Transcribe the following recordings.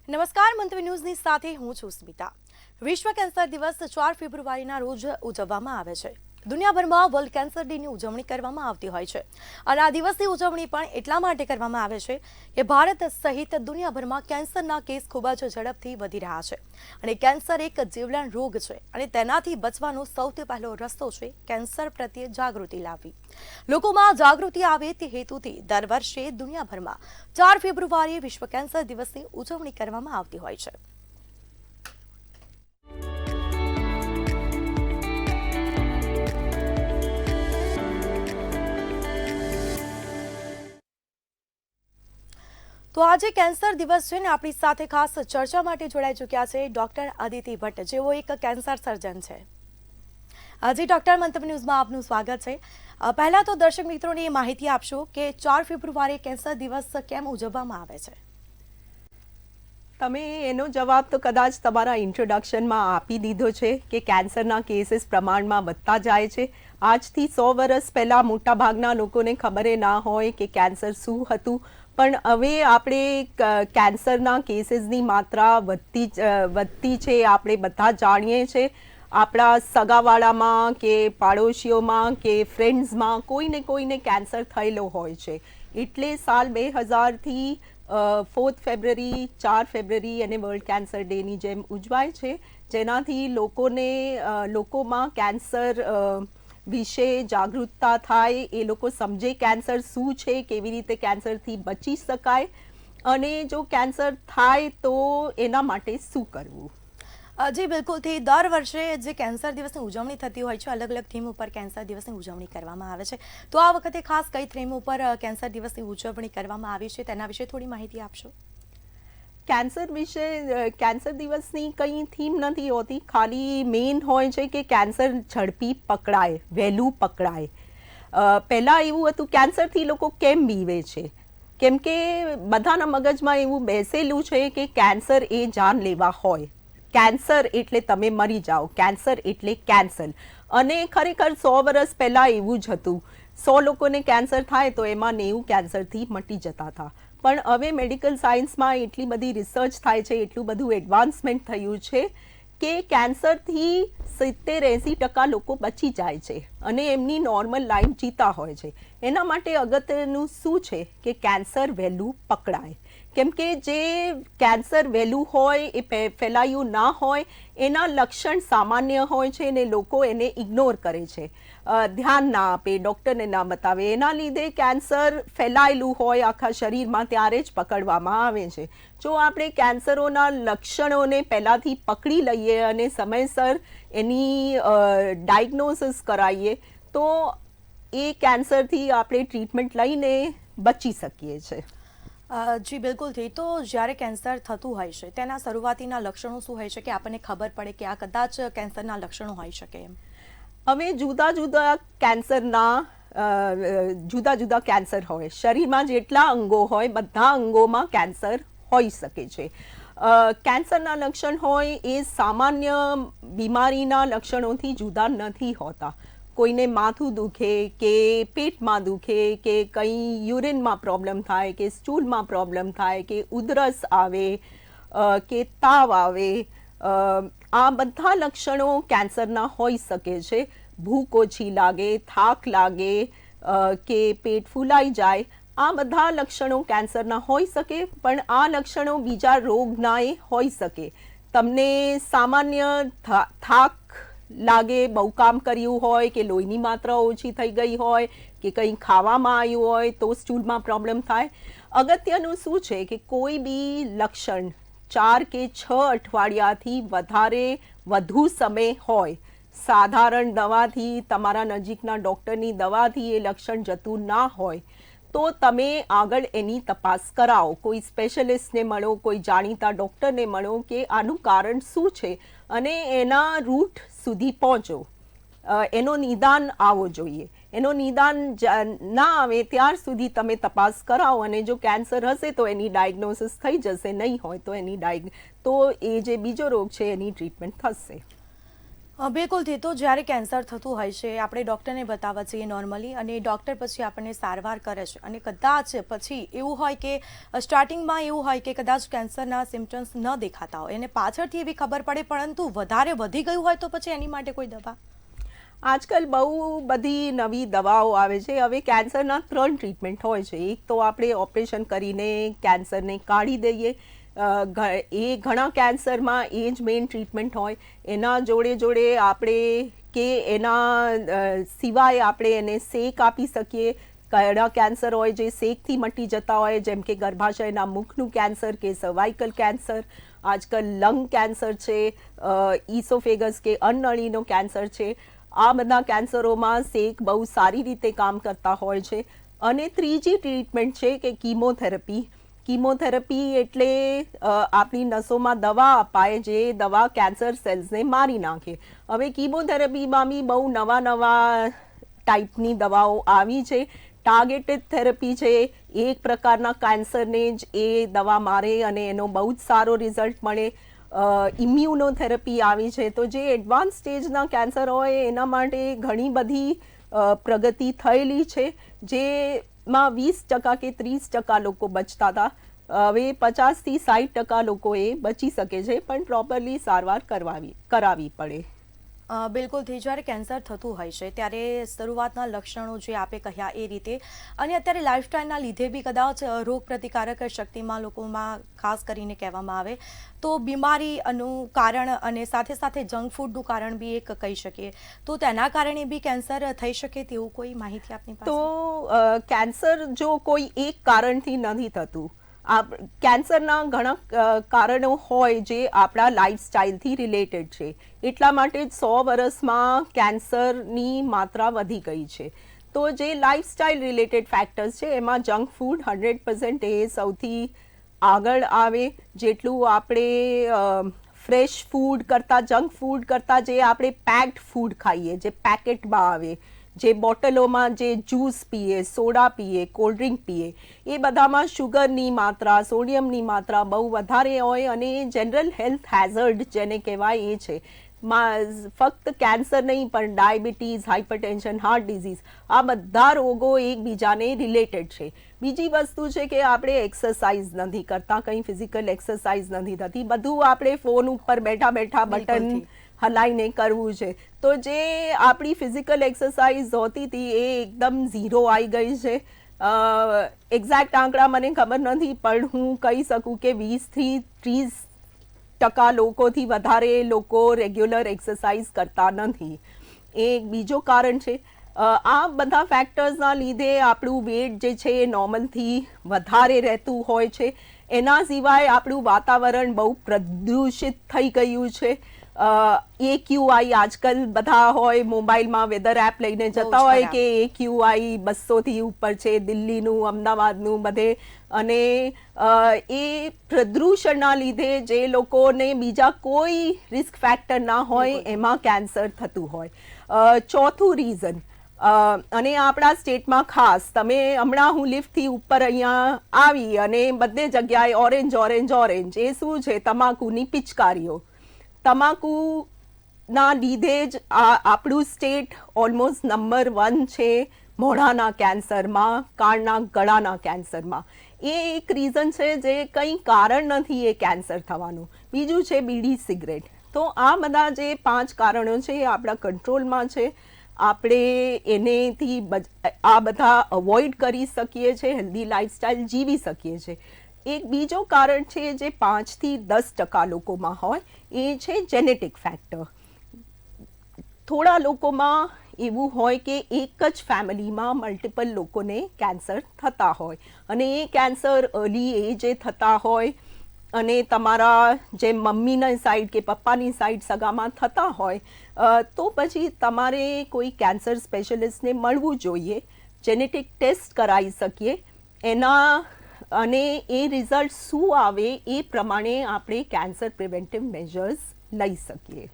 નમસ્કાર, મંતવ્ય ન્યૂઝની સાથે હું છું સ્મિતા। વિશ્વ કેન્સર દિવસ 4 ફેબ્રુઆરીના રોજ ઉજવવામાં આવે છે। દુનિયાભરમાં વર્લ્ડ કેન્સર ડેની ઉજવણી કરવામાં આવતી હોય છે અને આ દિવસની ઉજવણી પણ એટલા માટે કરવામાં આવે છે કે ભારત સહિત દુનિયાભરમાં કેન્સરના કેસ ખૂબ જ ઝડપથી વધી રહ્યા છે અને કેન્સર એક જીવલેણ રોગ છે અને તેનાથી બચવાનો સૌથી પહેલો રસ્તો છે કેન્સર પ્રત્યે જાગૃતિ લાવવી। લોકોમાં જાગૃતિ આવે તે હેતુથી દર વર્ષે દુનિયાભરમાં 4 ફેબ્રુઆરીએ વિશ્વ કેન્સર દિવસની ઉજવણી કરવામાં આવતી હોય છે। તો આજે કેન્સર દિવસ છે ને આપણી સાથે ખાસ ચર્ચા માટે જોડાઈ ચૂક્યા છે ડોક્ટર અદિતિ ભટ્ટ, જેઓ એક કેન્સર સર્જન છે। આજે ડોક્ટર મંતવ્ય ન્યૂઝમાં આપનું સ્વાગત છે। પહેલા તો દર્શક મિત્રોને એ માહિતી આપશો કે 4 ફેબ્રુઆરીએ કેન્સર દિવસ કેમ ઉજવવામાં આવે છે? તમે એનો જવાબ તો કદાચ તમારા ઇન્ટ્રોડક્શનમાં આપી દીધો છે કે કેન્સરના કેસીસ પ્રમાણમાં વધતા જાય છે। આજથી 100 વર્ષ પહેલાં મોટાભાગના લોકોને ખબર ના હોય કે કેન્સર શું હતું, પણ હવે આપણે કેન્સરના કેસીસની માત્રા વધતી છે। આપણે બધા જાણીએ છીએ, આપણા સગાવાળામાં કે પાડોશીઓમાં કે ફ્રેન્ડ્સમાં કોઈને કેન્સર થયેલો હોય છે। એટલે સાલ 2000થી 4 ફેબ્રુઆરી 4 ફેબ્રુઆરી અને વર્લ્ડ કેન્સર ડેની જેમ ઉજવાય છે, જેનાથી લોકોમાં કેન્સર વિશે જાગૃતતા થાય, એ લોકો સમજે કેન્સર શું છે, કેવી રીતે કેન્સરથી બચી શકાય અને જો કેન્સર થાય તો એના માટે શું કરવું। જી બિલકુલથી દર વર્ષે જે કેન્સર દિવસની ઉજવણી થતી હોય છે, અલગ અલગ થીમ ઉપર કેન્સર દિવસની ઉજવણી કરવામાં આવે છે। તો આ વખતે ખાસ કઈ થીમ ઉપર કેન્સર દિવસની ઉજવણી કરવામાં આવી છે તેના વિશે થોડી માહિતી આપશો? કેન્સર દિવસની કંઈ થીમ નથી હોતી, ખાલી મેઇન હોય છે કે કેન્સર ઝડપી પકડાય, વહેલું પકડાય। પહેલાં એવું હતું કેન્સરથી લોકો કેમ બીવે છે, કેમ કે બધાના મગજમાં એવું બેસેલું છે કે કેન્સર એ જાનલેવા હોય, કેન્સર એટલે તમે મરી જાઓ, કેન્સર એટલે કેન્સર। અને ખરેખર 100 વર્ષ પહેલાં એવું જ હતું, 100 લોકોને કેન્સર થાય તો એમાં 90 કેન્સરથી મટી જતા હતા। પણ હવે મેડિકલ સાયન્સમાં એટલી બધી રિસર્ચ થાય છે, એટલું બધું એડવાન્સમેન્ટ થયું છે કે કેન્સરથી 70-80% લોકો બચી જાય છે અને એમની નોર્મલ લાઈફ જીતા હોય છે। એના માટે અગત્યનું શું છે કે કેન્સર વહેલું પકડાય, કેમ કે જે કેન્સર વહેલું હોય, એ ફેલાયું ના હોય, એના લક્ષણ સામાન્ય હોય છે અને લોકો એને ઇગ્નોર કરે છે, ધ્યાન ના આપે, ડૉક્ટરને ના બતાવે। એના લીધે કેન્સર ફેલાયેલું હોય આખા શરીરમાં ત્યારે જ પકડવામાં આવે છે। જો આપણે કેન્સરોના લક્ષણોને પહેલાંથી પકડી લઈએ અને સમયસર એની ડાયગ્નોસિસ કરાવીએ તો એ કેન્સરથી આપણે ટ્રીટમેન્ટ લઈને બચી શકીએ છીએ। જી બિલકુલથી। તો જ્યારે કેન્સર થતું હોય છે તેના શરૂઆતીના લક્ષણો શું હોય છે કે આપણને ખબર પડે કે આ કદાચ કેન્સરના લક્ષણો હોઈ શકે એમ? હવે જુદા જુદા કેન્સર હોય, શરીરમાં જેટલા અંગો હોય બધા અંગોમાં કેન્સર હોઈ શકે છે। કેન્સરના લક્ષણ હોય એ સામાન્ય બીમારીના લક્ષણોથી જુદા નથી હોતા। કોઈને માથું દુખે કે પેટમાં દુખે કે કંઈ યુરિનમાં પ્રોબ્લેમ થાય કે સ્ટૂલમાં પ્રોબ્લેમ થાય કે ઉધરસ આવે કે તાવ આવે, આ બધા લક્ષણો કેન્સરના હોઈ શકે છે। ભૂખ ઓછી લાગે, થાક લાગે કે પેટ ફૂલાઈ જાય, આ બધા લક્ષણો કેન્સરના હોઈ શકે, પણ આ લક્ષણો બીજા રોગનાએ હોઈ શકે। તમને સામાન્ય થાક લાગે, બહુ કામ કર્યું હોય કે લોહીની માત્રા ઓછી થઈ ગઈ હોય કે કંઈ ખાવામાં આવ્યું હોય તો સ્ટૂલમાં પ્રોબ્લેમ થાય। અગત્યનું શું છે કે કોઈ બી લક્ષણ 4 કે 6 અઠવાડિયાથી વધુ સમય હોય, સાધારણ દવાથી, તમારા નજીકના ડૉક્ટરની દવાથી એ લક્ષણ જતું ના હોય તો તમે આગળ એની તપાસ કરાવો, કોઈ સ્પેશિયલિસ્ટને મળો, કોઈ જાણીતા ડૉક્ટરને મળો કે આનું કારણ શું છે અને એના રૂટ સુધી પહોંચો। એનો નિદાન આવવો જોઈએ, એનો નિદાન ના આવે ત્યાર સુધી તમે તપાસ કરાવો અને જો કેન્સર હશે તો એની ડાયગ્નોસિસ થઈ જશે, નહીં હોય તો એ જે બીજો રોગ છે એની ટ્રીટમેન્ટ થશે। બિલકુલથી. તો જ્યારે કેન્સર થતું હોય છે આપણે ડૉક્ટરને બતાવવા જઈએ નોર્મલી અને ડૉક્ટર પછી આપણને સારવાર કરે છે અને કદાચ પછી એવું હોય કે સ્ટાર્ટિંગમાં એવું હોય કે કદાચ કેન્સરના સિમ્પટમ્સ ન દેખાતા હોય અને પાછળથી એવી ખબર પડે પરંતુ વધારે વધી ગયું હોય તો પછી એની માટે કોઈ દવા? આજકાલ બહુ બધી નવી દવાઓ આવે છે. હવે કેન્સરના 3 ટ્રીટમેન્ટ હોય છે. એક તો આપણે ઓપરેશન કરીને કેન્સરને કાઢી દઈએ. એ ઘણા કેન્સરમાં એ જ મેઇન ટ્રીટમેન્ટ હોય. એના જોડે આપણે કે એના સિવાય આપણે એને શેક આપી શકીએ. ઘણા કેન્સર હોય જે શેકથી મટી જતા હોય, જેમ કે ગર્ભાશયના મુખનું કેન્સર કે સર્વાઇકલ કેન્સર. આજકાલ લંગ કેન્સર છે, ઇસોફેગસ કે અન્નનળીનો કેન્સર છે. આ બધા કેન્સરોમાં શેક બહુ સારી રીતે કામ કરતા હોય છે. અને ત્રીજી ટ્રીટમેન્ટ છે કે કીમોથેરાપી. કીમોથેરાપી એટલે આપણી નસોમાં દવા અપાય જે દવા કેન્સર સેલ્સને મારી નાખે. હવે કીમોથેરાપીમાં બી બહુ નવા ટાઈપની દવાઓ આવી છે. ટાર્ગેટેડ થેરપી છે, એક પ્રકારના કેન્સરને જ એ દવા મારે અને એનો બહુ જ સારો રિઝલ્ટ મળે. ઇમ્યુનોથેરાપી આવી છે. તો જે એડવાન્સ સ્ટેજના કેન્સર હોય એના માટે ઘણી બધી પ્રગતિ થયેલી છે, જેમાં 20% કે 30% લોકો બચતા હતા. હવે 50થી 60% લોકો એ બચી શકે છે, પણ પ્રોપરલી સારવાર કરાવી પડે. બિલકુલથી. જ્યારે કેન્સર થતું હોય છે ત્યારે શરૂઆતના લક્ષણો જે આપે કહ્યા એ રીતે અને અત્યારે લાઇફસ્ટાઈલના લીધે બી કદાચ રોગ પ્રતિકારક શક્તિમાં લોકોમાં ખાસ કરીને કહેવામાં આવે તો બીમારીનું કારણ અને સાથે સાથે જંક ફૂડનું કારણ બી એક કહી શકીએ. તો તેના કારણે બી કેન્સર થઈ શકે તેવું કોઈ માહિતી આપની પાસે? તો કેન્સર જો કોઈ એક કારણથી નથી થતું. કેન્સરના ઘણા કારણો હોય જે આપણા લાઈફસ્ટાઈલથી રિલેટેડ છે. એટલા માટે જ 100 વર્ષમાં કેન્સરની માત્રા વધી ગઈ છે. તો જે લાઈફસ્ટાઈલ રિલેટેડ ફેક્ટર્સ છે એમાં જંક ફૂડ 100% એ સૌથી આગળ આવે. જેટલું આપણે ફ્રેશ ફૂડ કરતાં, જંક ફૂડ કરતાં જે આપણે પેક્ડ ફૂડ ખાઈએ, જે પેકેટમાં આવે, જે બોટલોમાં જે જ્યુસ પીએ, સોડા પીએ, કોલ્ડ ડ્રિંક પીએ, એ બધામાં શુગરની માત્રા, સોડિયમની માત્રા બહુ વધારે હોય અને જનરલ હેલ્થ હેઝર્ડ જેને કહેવાય એ છે. ફક્ત કેન્સર નહીં પણ ડાયાબિટીસ, હાઇપરટેન્શન, હાર્ટ ડિઝીઝ આ બધા રોગો એકબીજાને રિલેટેડ છે. બીજી વસ્તુ છે કે આપણે એક્સરસાઇઝ નથી કરતા, કંઈ ફિઝિકલ એક્સરસાઇઝ નથી થતી. બધું આપણે ફોન ઉપર બેઠા બટન હલાઈને કરવું છે. તો જે આપણી ફિઝિકલ એક્સરસાઇઝ હોતી હતી એ એકદમ ઝીરો આવી ગઈ છે. એક્ઝેક્ટ આંકડા મને ખબર નથી, પણ હું કહી શકું કે 20થી 30% લોકોથી વધારે લોકો રેગ્યુલર એક્સરસાઇઝ કરતા નથી. એ એક બીજો કારણ છે. આ બધા ફેક્ટર્સના લીધે આપણું વેટ જે છે એ નોર્મલથી વધારે રહેતું હોય છે. એના સિવાય આપણું વાતાવરણ બહુ પ્રદૂષિત થઈ ગયું છે. AQI આજકાલ બધા હોય મોબાઈલમાં વેધર એપ લઈને જતા હોય કે AQI 200થી ઉપર છે, દિલ્હીનું, અમદાવાદનું બધે. અને એ પ્રદૂષણના લીધે જે લોકોને બીજા કોઈ રિસ્ક ફેક્ટર ના હોય એમાં કેન્સર થતું હોય. ચોથું રીઝન, અને આપણા સ્ટેટમાં ખાસ, તમે હમણાં હું લિફ્ટથી ઉપર અહીંયા આવી અને બધે જગ્યાએ ઓરેન્જ. એ શું છે? તમાકુની પિચકારીઓ. તમાકુના લીધે જ આપણું સ્ટેટ ઓલમોસ્ટ નંબર 1 છે મોઢાના કેન્સરમાં, કાનના ગળાના કેન્સરમાં. એ એક રીઝન છે જે કંઈ કારણ નથી એ કેન્સર થવાનું. બીજું છે બીડી, સિગરેટ. તો આ બધા જે 5 કારણો છે એ આપણા કંટ્રોલમાં છે. આપણે એનેથી આ બધા અવોઇડ કરી શકીએ છીએ, હેલ્ધી લાઈફસ્ટાઈલ જીવી શકીએ છીએ. એક બીજો કારણ છે જે 5થી 10% લોકોમાં હોય, એ છે જેનેટિક ફેક્ટર. થોડા લોકોમાં એવું હોય કે એક જ ફેમિલીમાં મલ્ટિપલ લોકોને કેન્સર થતા હોય અને એ કેન્સર અર્લી એજે થતા હોય અને તમારા જે મમ્મીના સાઈડ કે પપ્પાની સાઈડ સગામાં થતા હોય, તો પછી તમારે કોઈ કેન્સર સ્પેશિયલિસ્ટને મળવું જોઈએ. જેનેટિક ટેસ્ટ કરાવી શકીએ એના, અને એ રિઝલ્ટ શું આવે એ પ્રમાણે આપણે કેન્સર પ્રિવેન્ટિવ મેજર્સ લઈ શકીએ.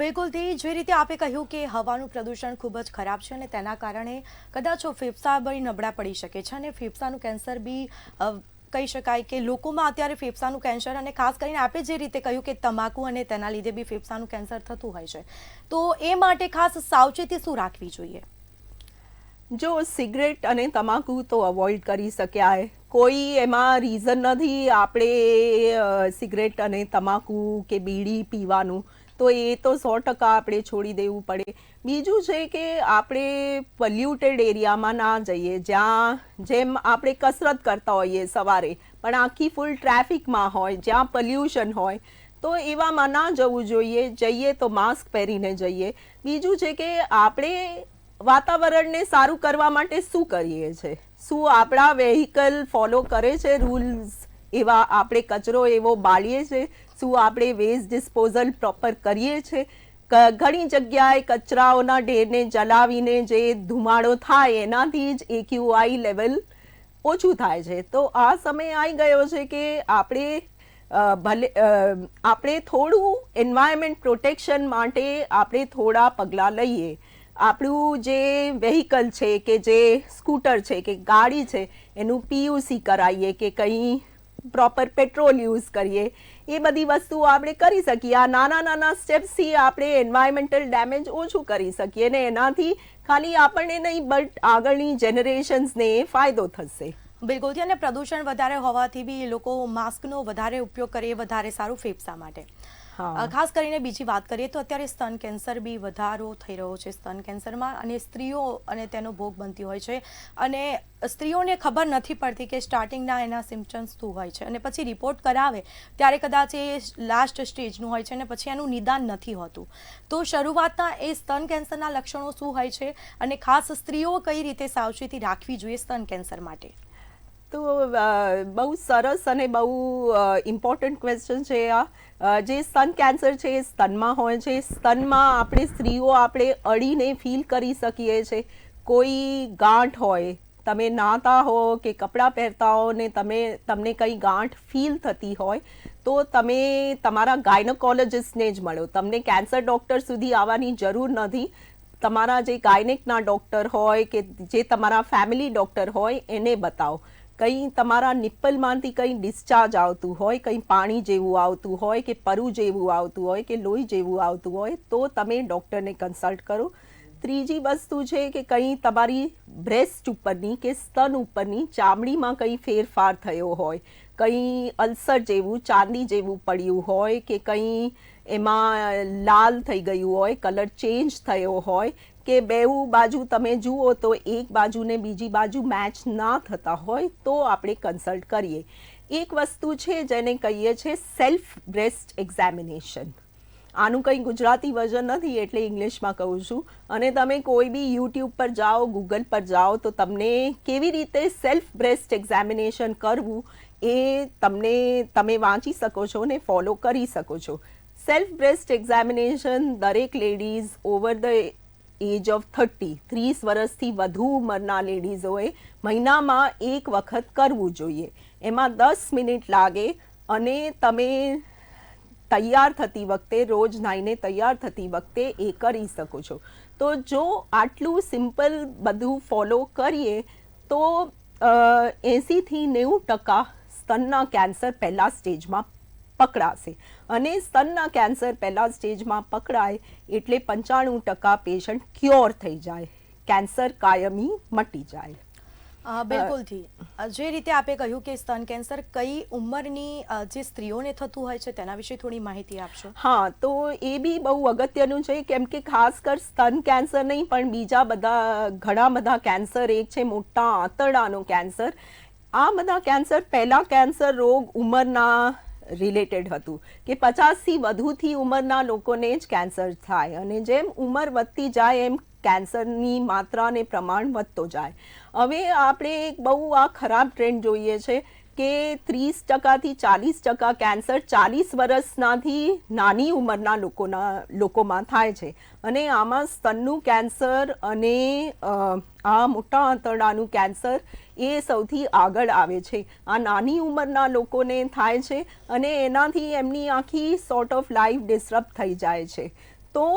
બિલકુલથી. જે રીતે આપે કહ્યું કે હવાનું પ્રદૂષણ ખૂબ જ ખરાબ છે અને તેના કારણે કદાચ ફેફસા બી નબળા પડી શકે છે અને ફેફસાનું કેન્સર બી કહી શકાય કે લોકોમાં અત્યારે ફેફસાનું કેન્સર, અને ખાસ કરીને આપણે જે રીતે કહ્યું કે તમાકુ અને તેના લીધે બી ફેફસાનું કેન્સર થતું હોય છે, તો એ માટે ખાસ સાવચેતી શું રાખવી જોઈએ? જો સિગરેટ અને તમાકુ તો અવોઇડ કરી શક્યા, કોઈ એમાં રીઝન નથી આપણે સિગરેટ અને તમાકુ કે બીડી પીવાનું, તો એ તો 100% આપણે છોડી દેવું પડે. બીજું છે કે આપણે પોલ્યુટેડ એરિયામાં ના જઈએ, જેમ આપણે કસરત કરતા હોઈએ સવારે પણ આખી ફૂલ ટ્રાફિકમાં હોય, જ્યાં પોલ્યુશન હોય, તો એવામાં ના જવું જોઈએ. જઈએ તો માસ્ક પહેરીને જઈએ. બીજું છે કે આપણે વાતાવરણને સારું કરવા માટે શું કરીએ છીએ, શું આપણા વેહિકલ ફોલો કરે છે રૂલ્સ, એવા આપણે કચરો એવો બાળીએ છીએ, શું આપણે વેસ્ટ ડિસ્પોઝલ પ્રોપર કરીએ છીએ? ઘણી જગ્યાએ કચરાઓના ઢેરને જલાવીને જે ધુમાડો થાય એનાથી જ AQI લેવલ ઓછું થાય છે. તો આ સમય આવી ગયો છે કે આપણે થોડું એન્વાયરમેન્ટ પ્રોટેક્શન માટે આપણે થોડા પગલાં લઈએ. આપણું જે વેહિકલ છે કે જે સ્કૂટર છે કે ગાડી છે એનું PUC કરાવીએ કે કંઈ પ્રોપર પેટ્રોલ યુઝ કરીએ. એ બધી વસ્તુઓ આપણે કરી શકીએ. આ નાના નાના સ્ટેપ્સથી આપણે એન્વાયરમેન્ટલ ડેમેજ ઓછું કરી શકીએ ને એનાથી ખાલી આપણને નહીં બટ આગળની જનરેશન્સને ફાયદો થશે. બિલકુલથી, અને પ્રદૂષણ વધારે હોવાથી બી લોકો માસ્કનો વધારે ઉપયોગ કરે, વધારે સારું ફેફસા માટે. ખાસ કરીને બીજી વાત કરીએ તો અત્યારે સ્તન કેન્સર બી વધારો થઈ રહ્યો છે સ્તન કેન્સરમાં, અને સ્ત્રીઓ અને તેનો ભોગ બનતી હોય છે, અને સ્ત્રીઓને ખબર નથી પડતી કે સ્ટાર્ટિંગના એના સિમ્પટમ્સ શું હોય છે, અને પછી રિપોર્ટ કરાવે ત્યારે કદાચ એ લાસ્ટ સ્ટેજનું હોય છે અને પછી એનું નિદાન નથી હોતું. તો શરૂઆતના એ સ્તન કેન્સરના લક્ષણો શું હોય છે, અને ખાસ સ્ત્રીઓ કઈ રીતે સાવચેતી રાખવી જોઈએ સ્તન કેન્સર માટે? તો બહુ સરસ અને બહુ ઇમ્પોર્ટન્ટ ક્વેશ્ચન છે આ. જે સ્તન કેન્સર છે એ સ્તનમાં હોય છે. સ્તનમાં આપણે સ્ત્રીઓ આપણે અડીને ફીલ કરી શકીએ છીએ. કોઈ ગાંઠ હોય, તમે નાતા હો કે કપડાં પહેરતા હો ને તમને કંઈ ગાંઠ ફીલ થતી હોય તો તમે તમારા ગાયનોકોલોજિસ્ટને જ મળો. તમને કેન્સર ડૉક્ટર સુધી આવવાની જરૂર નથી. તમારા જે ગાયનેકના ડૉક્ટર હોય કે જે તમારા ફેમિલી ડૉક્ટર હોય એને બતાવો. કંઈ તમારા નિપ્પલમાંથી કંઈ ડિસ્ચાર્જ આવતું હોય, કંઈ પાણી જેવું આવતું હોય કે પરુ જેવું આવતું હોય કે લોહી જેવું આવતું હોય તો તમે ડૉક્ટરને કન્સલ્ટ કરો. ત્રીજી વસ્તુ છે કે કંઈ તમારી બ્રેસ્ટ ઉપરની કે સ્તન ઉપરની ચામડીમાં કંઈ ફેરફાર થયો હોય, કંઈ અલ્સર જેવું ચાંદી જેવું પડ્યું હોય કે કંઈ એમાં લાલ થઈ ગયું હોય, કલર ચેન્જ થયો હોય કે બેઉ બાજુ તમે જુઓ તો એક બાજુ ને બીજી બાજુ મેચ ના થતા હોય તો આપણે કન્સલ્ટ કરીએ. એક વસ્તુ છે જેને કહીએ છીએ સેલ્ફ બ્રેસ્ટ એક્ઝામિનેશન. આનું કંઈ ગુજરાતી વર્ઝન નથી એટલે ઇંગ્લિશમાં કહું છું. અને તમે કોઈ બી યુટ્યુબ પર જાઓ, ગૂગલ પર જાઓ તો તમને કેવી રીતે સેલ્ફ બ્રેસ્ટ એક્ઝામિનેશન કરવું એ તમે વાંચી શકો છો ને ફોલો કરી શકો છો. સેલ્ફ બ્રેસ્ટ એક્ઝામિનેશન દરેક ladies over the age of 30 વર્ષથી વધુ ઉંમરના લેડીઝોએ મહિનામાં એક વખત કરવું જોઈએ. એમાં 10 મિનિટ લાગે અને તમે તૈયાર થતી વખતે, રોજ નાહીને તૈયાર થતી વખતે એ કરી શકો છો. તો જો આટલું સિમ્પલ બધું ફોલો કરીએ તો 80થી 90% સ્તનના કેન્સર પહેલા સ્ટેજમાં પકડાશે. અને સ્તનના કેન્સર પહેલા સ્ટેજમાં પકડાય એટલે 95% પેશન્ટ ક્યોર થઈ જાય, કેન્સર કાયમી મટી જાય. બિલકુલથી, જે રીતે આપે કહ્યું કે સ્તન કેન્સર કઈ ઉંમરની જે સ્ત્રીઓને થતું હોય છે તેના વિશે થોડી માહિતી આપશો? હા, તો એ બી બહુ અગત્યનું છે કેમ કે ખાસ કર સ્તન કેન્સર નહીં પણ બીજા ઘણા બધા કેન્સર, એક છે મોટા આંતરડાનો કેન્સર. આ બધા કેન્સર પહેલા કેન્સર રોગ ઉંમરના રિલેટેડ હતું કે 50થી વધુથી ઉંમરના લોકોને જ કેન્સર થાય, અને જેમ ઉંમર વધતી જાય એમ કેન્સરની માત્રા અને પ્રમાણ વધતો જાય. હવે આપણે એક બહુ આ ખરાબ ટ્રેન્ડ જોઈએ છે કે 30%થી 40% કેન્સર 40 વર્ષનાથી નાની ઉંમરના લોકોમાં થાય છે. અને આમાં સ્તનનું કેન્સર અને આ મોટા આંતરડાનું કેન્સર એ સૌથી આગળ આવે છે. આ નાની ઉંમરના લોકોને થાય છે અને એનાથી એમની આખી સોર્ટ ઓફ લાઈફ ડિસ્ટર્બ થઈ જાય છે. તો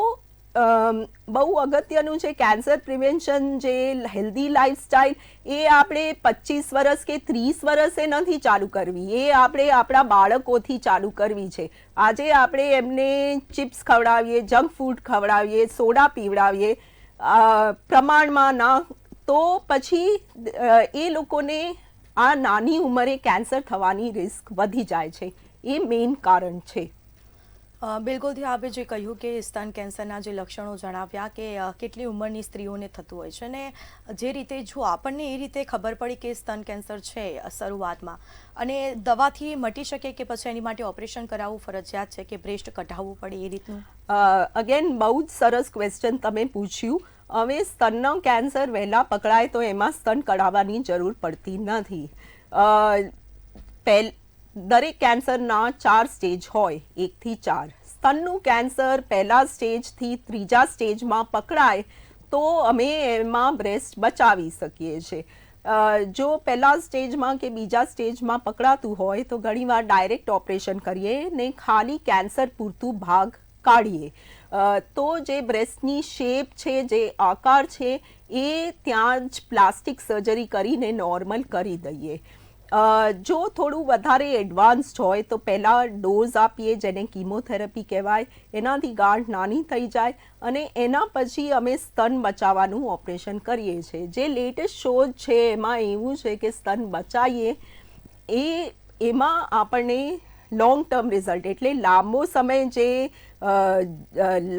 બહુ અગત્યનું છે કેન્સર પ્રિવેન્શન. જે હેલ્ધી લાઈફસ્ટાઈલ એ આપણે 25 વર્ષ કે 30 વર્ષે નથી ચાલુ કરવી, એ આપણે આપણા બાળકોથી ચાલુ કરવી છે. આજે આપણે એમને ચિપ્સ ખવડાવીએ, જંક ફૂડ ખવડાવીએ, સોડા પીવડાવીએ પ્રમાણમાં ના, તો પછી એ લોકોને આ નાની ઉંમરે કેન્સર થવાની રિસ્ક વધી જાય છે. એ મેઇન કારણ છે. બિલકુલથી આપે જે કહ્યું કે સ્તન કેન્સરના જે લક્ષણો જણાવ્યા કે કેટલી ઉંમરની સ્ત્રીઓને થતું હોય છે, અને જે રીતે જો આપણને એ રીતે ખબર પડી કે સ્તન કેન્સર છે શરૂઆતમાં, અને દવાથી મટી શકે કે પછી એની માટે ઓપરેશન કરાવવું ફરજિયાત છે કે બ્રેસ્ટ કઢાવવું પડે, એ રીતનું? અગેન બહુ જ સરસ ક્વેશ્ચન તમે પૂછ્યું. હવે સ્તનનો કેન્સર વહેલા પકડાય તો એમાં સ્તન કઢાવવાની જરૂર પડતી નથી. દરેક કેન્સરના 4 સ્ટેજ હોય, 1 થી 4. સ્તનનું કેન્સર પહેલા સ્ટેજથી 3જા સ્ટેજમાં પકડાય તો અમે એમાં બ્રેસ્ટ બચાવી શકીએ છીએ. જો પહેલા સ્ટેજમાં કે બીજા સ્ટેજમાં પકડાતું હોય તો ઘણીવાર ડાયરેક્ટ ઓપરેશન કરીએ ને ખાલી કેન્સર પૂરતું ભાગ કાઢીએ. તો જે બ્રેસ્ટની શેપ છે, જે આકાર છે, એ ત્યાં જ પ્લાસ્ટિક સર્જરી કરીને નોર્મલ કરી દઈએ. જો થોડું વધારે એડવાન્સ્ડ હોય તો પહેલાં ડોઝ આપીએ, જેને કીમોથેરાપી કહેવાય. એનાથી ગાંઠ નાની થઈ જાય અને એના પછી અમે સ્તન બચાવવાનું ઓપરેશન કરીએ છીએ. જે લેટેસ્ટ શોધ છે એમાં એવું છે કે સ્તન બચાવીએ એમાં આપણને લોંગ ટર્મ રિઝલ્ટ, એટલે લાંબો સમય જે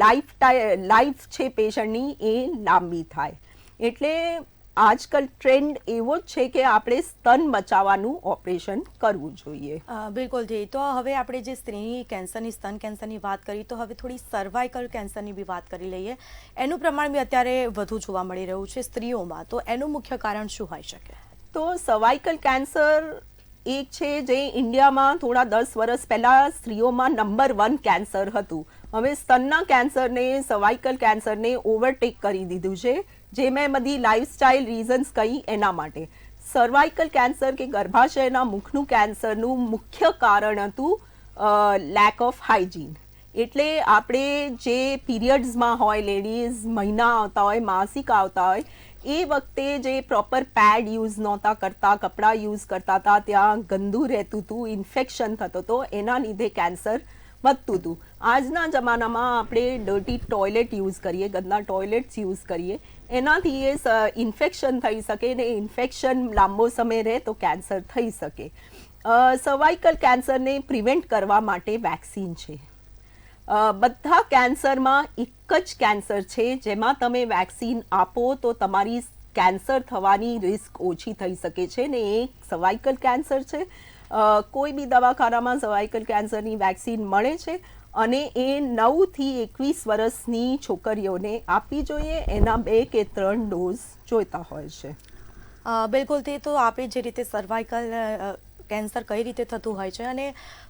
લાઈફ છે પેશન્ટની એ લાંબી થાય. એટલે આજકાલ ટ્રેન્ડ એવો જ છે કે આપણે સ્તન બચાવવાનું ઓપરેશન કરવું જોઈએ. બિલકુલથી. તો હવે આપણે જે સ્ત્રીની કેન્સરની, સ્તન કેન્સરની વાત કરી, તો હવે થોડી સર્વાઇકલ કેન્સરની બી વાત કરી લઈએ. એનું પ્રમાણ બી અત્યારે વધુ જોવા મળી રહ્યું છે સ્ત્રીઓમાં, તો એનું મુખ્ય કારણ શું હોઈ શકે? તો સર્વાઇકલ કેન્સર એક છે જે ઇન્ડિયામાં થોડા 10 વર્ષ પહેલાં સ્ત્રીઓમાં નંબર 1 કેન્સર હતું. હવે સ્તનના કેન્સરને, સર્વાઇકલ કેન્સરને ઓવરટેક કરી દીધું છે, જે મેં બધી લાઈફસ્ટાઈલ રીઝન્સ કહી એના માટે. સર્વાઇકલ કેન્સર કે ગર્ભાશયના મુખનું કેન્સરનું મુખ્ય કારણ હતું લેક ઓફ હાઇજીન. એટલે આપણે જે પીરિયડ્સમાં હોય, લેડીઝ મહિના આવતા હોય, માસિક આવતા હોય, એ વખતે જે પ્રોપર પેડ યુઝ નહોતા કરતા, કપડાં યુઝ કરતા હતા, ત્યાં ગંદુ રહેતું હતું, ઇન્ફેક્શન થતો હતો, એના લીધે કેન્સર વધતું હતું. આજના જમાનામાં આપણે ડર્ટી ટોયલેટ યુઝ કરીએ, ગંદા ટોયલેટ્સ યુઝ કરીએ, એનાથી એ ઇન્ફેક્શન થઈ શકે ને ઇન્ફેક્શન લાંબો સમય રહે તો કેન્સર થઈ શકે. સર્વાઇકલ કેન્સરને પ્રિવેન્ટ કરવા માટે વેક્સિન છે. બધા કેન્સરમાં એક જ કેન્સર છે જેમાં તમે વેક્સિન આપો તો તમારી કેન્સર થવાની રિસ્ક ઓછી થઈ શકે છે, ને એ સર્વાઇકલ કેન્સર છે. કોઈ બી દવાખાનામાં સર્વાઇકલ કેન્સરની વેક્સિન મળે છે અને એ 9 થી 21 વર્ષની છોકરીઓને આપવી જોઈએ. એના 2 કે 3 ડોઝ જોઈતા હોય છે. બિલકુલ. તે તો આપણે જે રીતે સર્વાઇકલ કેન્સર કઈ રીતે થતું હોય છે, અને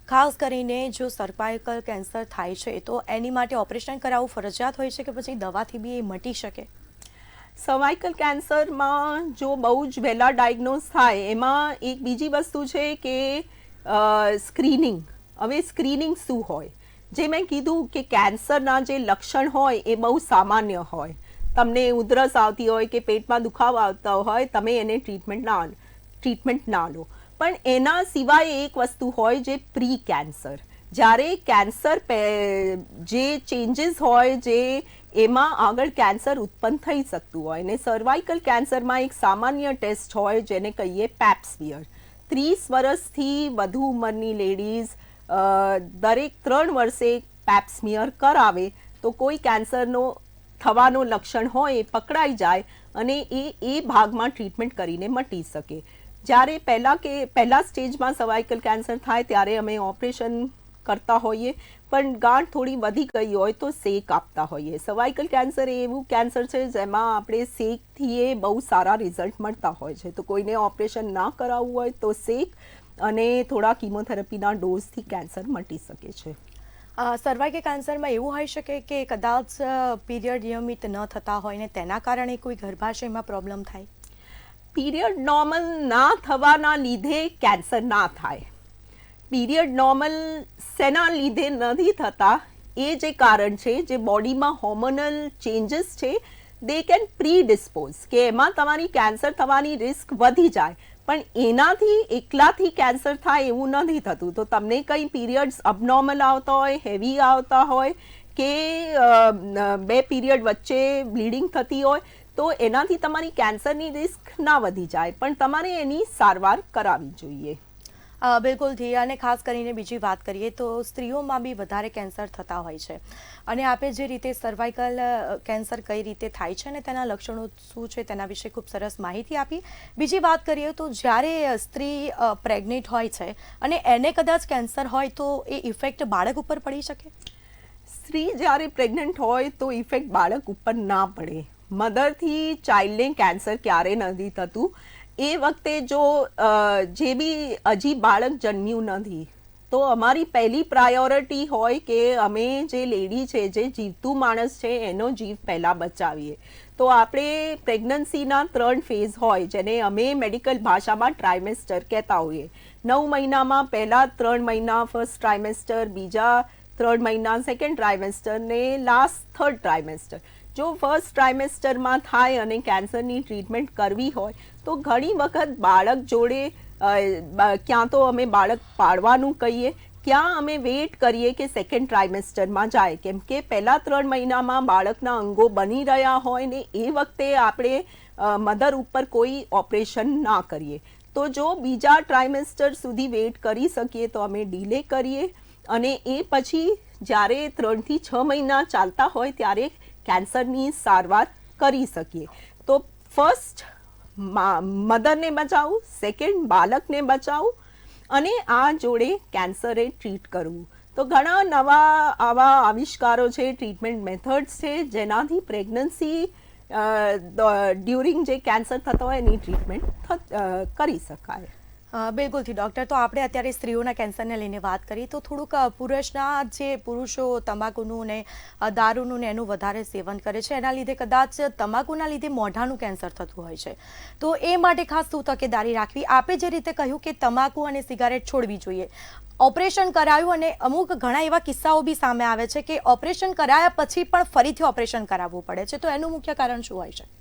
ખાસ કરીને જો સર્વાઇકલ કેન્સર થાય છે તો એની માટે ઓપરેશન કરાવવું ફરજિયાત હોય છે કે પછી દવાથી બી એ મટી શકે? સર્વાઇકલ કેન્સરમાં જો બહુ જ વહેલા ડાયગ્નોઝ થાય, એમાં એક બીજી વસ્તુ છે કે સ્ક્રીનિંગ. હવે સ્ક્રીનિંગ શું હોય? જે મેં કીધું કે કેન્સરના જે લક્ષણ હોય એ બહુ સામાન્ય હોય. તમને ઉધરસ આવતી હોય કે પેટમાં દુખાવા આવતા હોય, તમે એને ટ્રીટમેન્ટ ના લો. પણ એના સિવાય એક વસ્તુ હોય જે પ્રી કેન્સર. જ્યારે કેન્સર જે ચેન્જીસ હોય, જે એમાં આગળ કેન્સર ઉત્પન્ન થઈ શકતું હોય, ને સર્વાઇકલ કેન્સરમાં એક સામાન્ય ટેસ્ટ હોય જેને કહીએ પેપ સ્મિયર. 30 વર્ષથી વધુ ઉંમરની લેડીઝ દરેક 3 વર્ષે પેપ સ્મિયર કરાવે તો કોઈ કેન્સરનો થવાનો લક્ષણ હોય એ પકડાઈ જાય અને એ ભાગમાં ટ્રીટમેન્ટ કરીને મટી શકે. જ્યારે પહેલા સ્ટેજમાં સર્વાઇકલ કેન્સર થાય ત્યારે અમે ઓપરેશન કરતા હોઈએ, પણ ગાંઠ થોડી વધી ગઈ હોય તો શેક આપતા હોઈએ. સર્વાઇકલ કેન્સર એ એવું કેન્સર છે જેમાં આપણે શેકથી એ બહુ સારા રિઝલ્ટ મળતા હોય છે. તો કોઈને ઓપરેશન ના કરાવવું હોય તો શેક અને થોડા કીમોથેરાપીના ડોઝથી કેન્સર મટી શકે છે. સર્વાઇકલ કેન્સરમાં એવું હોઈ શકે કે કદાચ પીરિયડ નિયમિત ન થતા હોય ને તેના કારણે કોઈ ગર્ભાશયમાં પ્રોબ્લેમ થાય? પીરિયડ નોર્મલ ના થવાના લીધે કેન્સર ના થાય. પીરિયડ નોર્મલ શેના લીધે નથી થતા એ જે કારણ છે, જે બોડીમાં હોર્મોનલ ચેન્જીસ છે, દે કેન પ્રીડિસ્પોઝ કે એમાં તમારી કેન્સર થવાની રિસ્ક વધી જાય, પણ એનાથી એકલાથી કેન્સર થાય એવું નથી થતું. તો તમને કંઈ પીરિયડ્સ અબનોર્મલ આવતા હોય, હેવી આવતા હોય કે બે પીરિયડ વચ્ચે બ્લીડિંગ થતી હોય, તો એનાથી તમારી કેન્સરની રિસ્ક ના વધી જાય, પણ તમારે એની સારવાર કરાવવી જોઈએ. બિલકુલથી. અને ખાસ કરીને બીજી વાત કરીએ તો સ્ત્રીઓમાં બી વધારે કેન્સર થતા હોય છે, અને આપે જે રીતે સર્વાઇકલ કેન્સર કઈ રીતે થાય છે અને તેના લક્ષણો શું છે તેના વિશે ખૂબ સરસ માહિતી આપી. બીજી વાત કરીએ તો જ્યારે સ્ત્રી પ્રેગ્નેન્ટ હોય છે અને એને કદાચ કેન્સર હોય તો એ ઇફેક્ટ બાળક ઉપર પડી શકે? સ્ત્રી જ્યારે પ્રેગ્નન્ટ હોય તો ઇફેક્ટ બાળક ઉપર ના પડે. મધરથી ચાઇલ્ડને કેન્સર ક્યારે નથી થતું. એ વખતે જો જે બી હજી બાળક જન્મ્યું નથી, તો અમારી પહેલી પ્રાયોરિટી હોય કે અમે જે લેડી છે, જે જીવતું માણસ છે, એનો જીવ પહેલાં બચાવીએ. તો આપણે પ્રેગ્નન્સીના 3 ફેઝ હોય, જેને અમે મેડિકલ ભાષામાં ટ્રાઇમેસ્ટર કહેતા હોઈએ. 9 મહિનામાં પહેલા 3 મહિના ફર્સ્ટ ટ્રાઇમેસ્ટર, બીજા 3 મહિના સેકન્ડ ટ્રાઇમેસ્ટર ને લાસ્ટ થર્ડ ટ્રાઇમેસ્ટર. જો ફર્સ્ટ ટ્રાઇમેસ્ટરમાં થાય અને કેન્સરની ટ્રીટમેન્ટ કરવી હોય તો ઘણી વખત બાળક જોડે ક્યાં તો અમે બાળક પાડવાનું કહીએ, ક્યાં અમે વેઇટ કરીએ કે સેકન્ડ ટ્રાઇમેસ્ટરમાં જાય, કેમ કે પહેલા 3 મહિનામાં બાળકના અંગો બની રહ્યા હોય ને એ વખતે આપણે મધર ઉપર કોઈ ઓપરેશન ના કરીએ. તો જો બીજા ટ્રાઇમેસ્ટર સુધી વેઇટ કરી શકીએ તો અમે ડીલે કરીએ, અને એ પછી જ્યારે 3 થી 6 મહિના ચાલતા હોય ત્યારે કેન્સરની સારવાર કરી શકીએ. તો ફર્સ્ટ મધરને બચાવવું, સેકન્ડ બાળકને બચાવવું, અને આ જોડે કેન્સરે ટ્રીટ કરવું. તો ઘણા નવા આવા આવિષ્કારો છે, ટ્રીટમેન્ટ મેથડ્સ છે, જેનાથી પ્રેગ્નન્સી ડ્યુરિંગ જે કેન્સર થતો હોય એની ટ્રીટમેન્ટ કરી શકાય. બિલકુલથી ડૉક્ટર. તો આપણે અત્યારે સ્ત્રીઓના કેન્સરને લઈને વાત કરી, તો થોડુંક પુરુષો તમાકુનું ને દારૂનું ને એનું વધારે સેવન કરે છે, એના લીધે કદાચ તમાકુના લીધે મોઢાનું કેન્સર થતું હોય છે, તો એ માટે ખાસ શું તકેદારી રાખવી? આપે જે રીતે કહ્યું કે તમાકુ અને સિગારેટ છોડવી જોઈએ, ઓપરેશન કરાયું અને અમુક ઘણા એવા કિસ્સાઓ બી સામે આવે છે કે ઓપરેશન કરાયા પછી પણ ફરીથી ઓપરેશન કરાવવું પડે છે, તો એનું મુખ્ય કારણ શું હોય છે?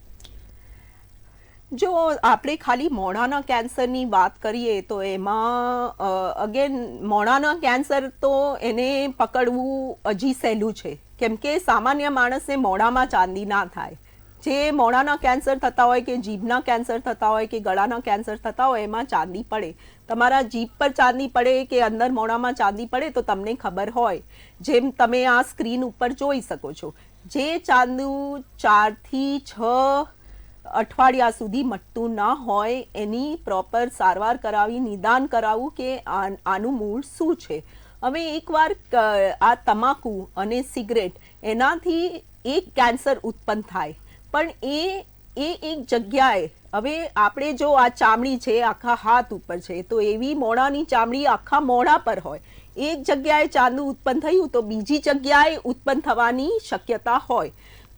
જો આપણે ખાલી મોઢાના કેન્સરની વાત કરીએ તો એમાં અગેન મોઢાના કેન્સર તો એને પકડવું હજી સહેલું છે, કેમ કે સામાન્ય માણસને મોઢામાં ચાંદી ના થાય. જે મોઢાના કેન્સર થતા હોય કે જીભના કેન્સર થતા હોય કે ગળાના કેન્સર થતા હોય એમાં ચાંદી પડે. તમારા જીભ પર ચાંદી પડે કે અંદર મોઢામાં ચાંદી પડે તો તમને ખબર હોય, જેમ તમે આ સ્ક્રીન ઉપર જોઈ શકો છો. જે ચાંદુ 4 થી 6 અઠવાડિયા સુધી મટતું ના હોય એની પ્રોપર સારવાર કરાવી, નિદાન કરાવવું કે આનું મૂળ શું છે. હવે એકવાર આ તમાકુ અને સિગરેટ એનાથી એક કેન્સર ઉત્પન્ન થાય, પણ એ એક જગ્યાએ, હવે આપણે જો આ ચામડી છે આખા હાથ ઉપર છે, તો એવી મોઢાની ચામડી આખા મોઢા પર હોય, એક જગ્યાએ ચાંદુ ઉત્પન્ન થયું તો બીજી જગ્યાએ ઉત્પન્ન થવાની શક્યતા હોય.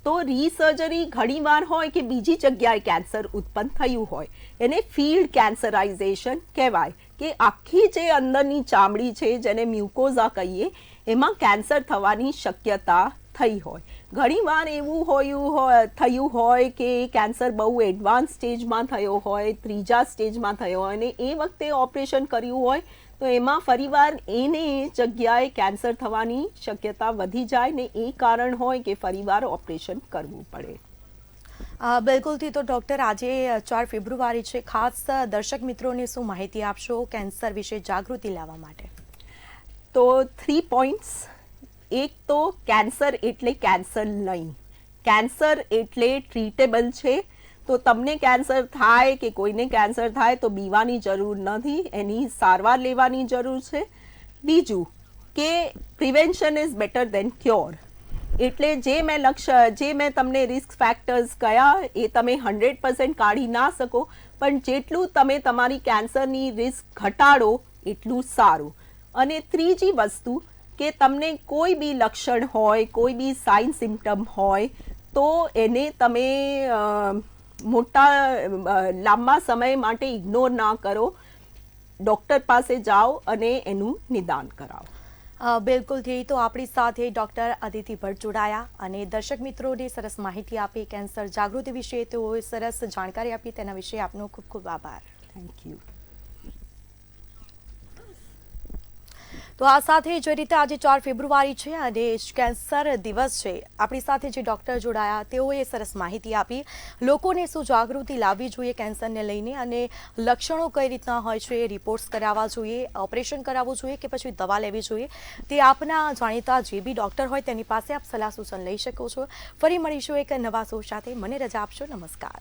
તો રીસર્જરી ઘણીવાર હોય કે બીજી જગ્યાએ કેન્સર ઉત્પન્ન થયું હોય, એને ફિલ્ડ કેન્સરાઇઝેશન કહેવાય, કે આખી જે અંદરની ચામડી છે, જેને મ્યુકોઝા કહીએ, એમાં કેન્સર થવાની શક્યતા થઈ હોય. ઘણીવાર એવું થયું હોય કે કેન્સર બહુ એડવાન્સ સ્ટેજમાં થયો હોય, 3જા સ્ટેજમાં થયો હોય, અને એ વખતે ઓપરેશન કર્યું હોય તો એમાં ફરીવાર એને જગ્યાએ કેન્સર થવાની શક્યતા વધી જાય ને એ કારણ હોય કે ફરીવાર ઓપરેશન કરવું પડે. બિલકુલથી. તો ડૉક્ટર, આજે 4 ફેબ્રુઆરી છે, ખાસ દર્શક મિત્રોને શું માહિતી આપશો કેન્સર વિશે જાગૃતિ લાવવા માટે? તો 3 પોઈન્ટ્સ. એક તો કેન્સર એટલે કેન્સર નહીં, કેન્સર એટલે ટ્રીટેબલ છે. તો તમને કેન્સર થાય કે કોઈને કેન્સર થાય તો બીવાની જરૂર નથી, એની સારવાર લેવાની જરૂર છે. બીજું કે prevention is better than cure. એટલે જે મેં તમને રિસ્ક ફેક્ટર્સ કયા એ તમે 100% કાઢી ના શકો, પણ જેટલું તમે તમારી કેન્સરની રિસ્ક ઘટાડો એટલું સારું. અને ત્રીજી વસ્તુ કે તમને કોઈ બી લક્ષણ હોય, કોઈ બી સાઇન સિમ્ટમ હોય તો એને તમે લાંબા સમય માટે ઇગ્નોર ના કરો, ડૉક્ટર પાસે જાઓ અને એનું નિદાન કરાવો. બિલકુલથી તો આપણી સાથે ડૉક્ટર અદિતિ ભટ્ટ જોડાયા અને દર્શક મિત્રોને સરસ માહિતી આપી કેન્સર જાગૃતિ વિશે તેઓએ સરસ જાણકારી આપી તેના વિશે આપનો ખૂબ ખૂબ આભાર. Thank you. તો આ સાથે જે રીતે આજે 4 ફેબ્રુઆરી છે અને કેન્સર દિવસ છે, આપણી સાથે જે ડૉક્ટર જોડાયા તેઓએ સરસ માહિતી આપી લોકોને શું જાગૃતિ લાવવી જોઈએ કેન્સરને લઈને અને લક્ષણો કઈ રીતના હોય છે, રિપોર્ટ્સ કરાવવા જોઈએ, ઓપરેશન કરાવવું જોઈએ કે પછી દવા લેવી જોઈએ, તે આપના જાણીતા જે બી ડૉક્ટર હોય તેની પાસે આપ સલાહ સૂચન લઈ શકો છો. ફરી મળીશું એક નવા શો સાથે. મને રજા આપશો. નમસ્કાર.